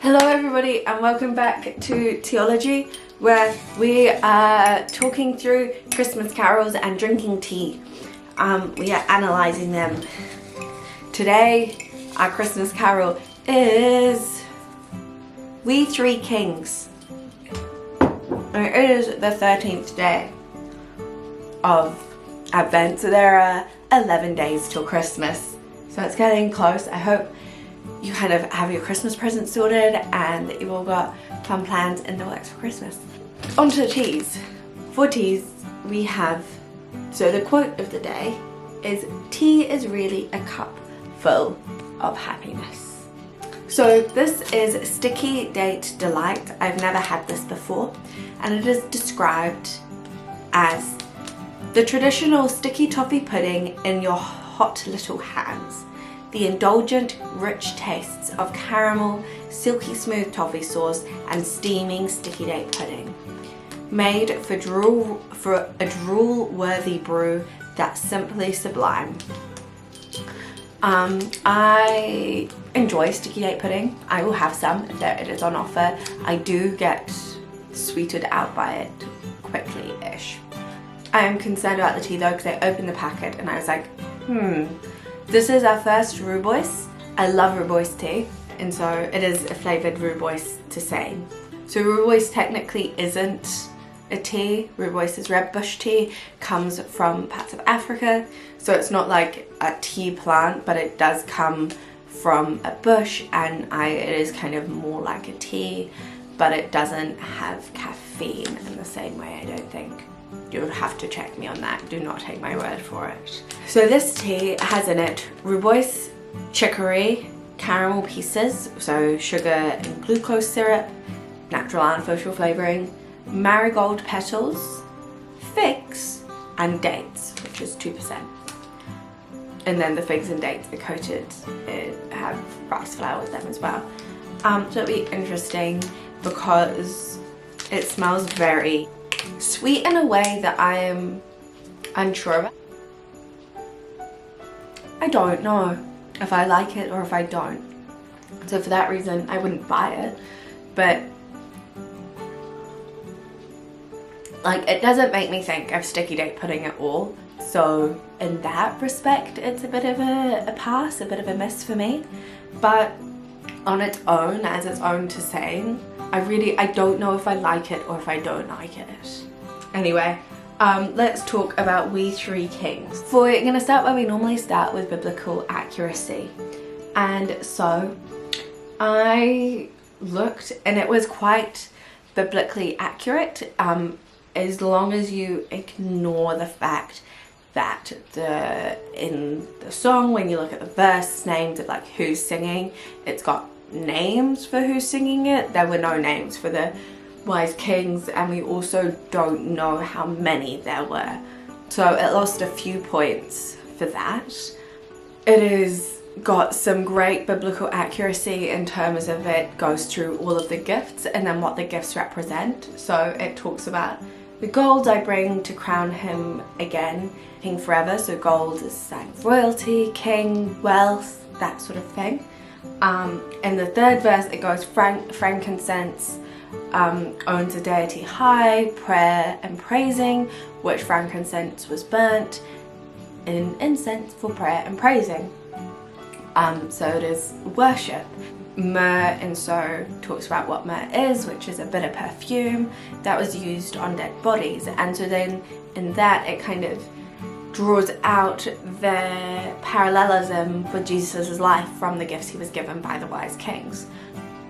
Hello everybody and welcome back to Teology, where we are talking through Christmas carols and drinking tea. We are analysing them. Today our Christmas carol is We Three Kings. And it is the 13th day of Advent, so there are 11 days till Christmas. So it's getting close. I hope you kind of have your Christmas presents sorted and that you've all got fun plans in the works for Christmas. On to the teas. For teas we have, so the quote of the day is, "Tea is really a cup full of happiness." So this is Sticky Date Delight. I've never had this before, and it is described as the traditional sticky toffee pudding in your hot little hands. The indulgent, rich tastes of caramel, silky smooth toffee sauce, and steaming sticky date pudding. Made for a drool-worthy brew that's simply sublime. I enjoy sticky date pudding. I will have some if it is on offer. I do get sweeted out by it quickly-ish. I am concerned about the tea though, because I opened the packet and I was like, this is our first rooibos. I love rooibos tea, and so it is a flavoured rooibos to say. So rooibos technically isn't a tea. Rooibos is red bush tea, comes from parts of Africa, so it's not like a tea plant, but it does come from a bush, and it is kind of more like a tea, but it doesn't have caffeine in the same way, I don't think. You'll have to check me on that, do not take my word for it. So this tea has in it rooibos, chicory, caramel pieces, so sugar and glucose syrup, natural artificial flavouring, marigold petals, figs, and dates, which is 2%. And then the figs and dates are coated and have rice flour with them as well. So it'll be interesting because it smells very sweet in a way that I am unsure about. I don't know if I like it or if I don't. So for that reason I wouldn't buy it. But like, it doesn't make me think of sticky date pudding at all. So in that respect it's a bit of a pass, a bit of a miss for me. But on its own, as its own to saying, I don't know if I like it or if I don't like it. Anyway, let's talk about We Three Kings. We're going to start where we normally start, with biblical accuracy. And so I looked and it was quite biblically accurate, as long as you ignore the fact that in the song, when you look at the verse names of like who's singing, it's got names for who's singing it. There were no names for the wise kings, and we also don't know how many there were, so it lost a few points for that. It has got some great biblical accuracy in terms of it goes through all of the gifts and then what the gifts represent. So it talks about the gold I bring to crown him again, king forever. So gold is sign of royalty, king, wealth, that sort of thing. In the third verse it goes frankincense owns a deity high, prayer and praising, which frankincense was burnt in incense for prayer and praising. So it is worship. Myrrh, and so talks about what myrrh is, which is a bit of perfume that was used on dead bodies. And so then in that it kind of draws out the parallelism with Jesus' life from the gifts he was given by the wise kings.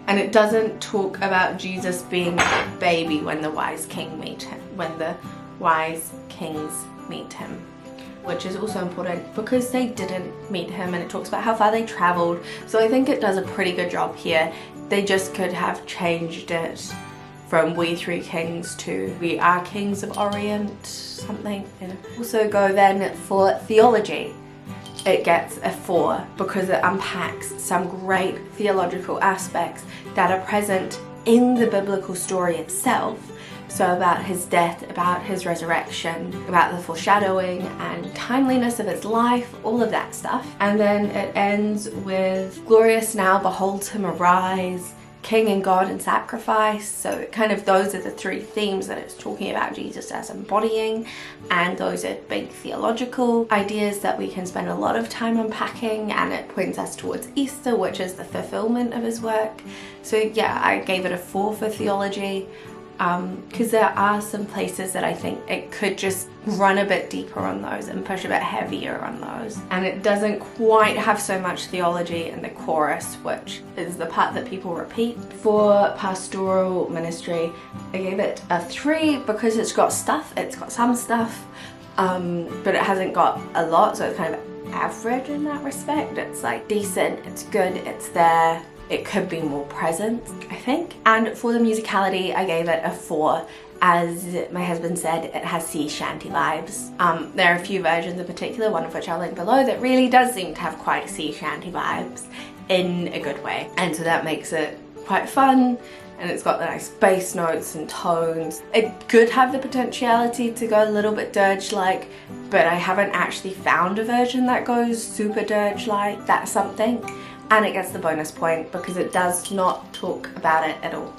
And it doesn't talk about Jesus being a baby when the wise kings meet him, which is also important because they didn't meet him, and it talks about how far they traveled. So I think it does a pretty good job here. They just could have changed it from We Three Kings to We Are Kings of Orient, something. Also go then for theology. It gets a 4 because it unpacks some great theological aspects that are present in the biblical story itself. So about his death, about his resurrection, about the foreshadowing and timeliness of his life, all of that stuff. And then it ends with glorious now behold him arise, king and God and sacrifice. So kind of those are the three themes that it's talking about Jesus as embodying, and those are big theological ideas that we can spend a lot of time unpacking, and it points us towards Easter, which is the fulfillment of his work. So yeah, I gave it a 4 for theology, because there are some places that I think it could just run a bit deeper on those and push a bit heavier on those, and it doesn't quite have so much theology in the chorus, which is the part that people repeat. For pastoral ministry, I gave it a 3 because it's got some stuff, but it hasn't got a lot, so it's kind of average in that respect. It's like decent, it's good, it's there. It could be more present, I think. And for the musicality, I gave it a 4. As my husband said, it has sea shanty vibes. There are a few versions in particular, one of which I'll link below, that really does seem to have quite sea shanty vibes in a good way. And so that makes it quite fun, and it's got the nice bass notes and tones. It could have the potentiality to go a little bit dirge-like, but I haven't actually found a version that goes super dirge-like. That's something. And it gets the bonus point because it does not talk about it at all.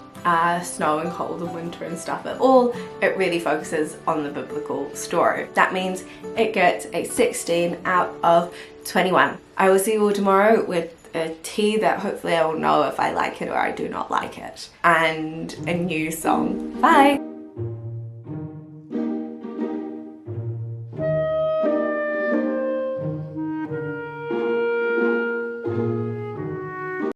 Snow and cold and winter and stuff at all. It really focuses on the biblical story. That means it gets a 16 out of 21. I will see you all tomorrow with a tea that hopefully I will know if I like it or I do not like it, and a new song. Bye!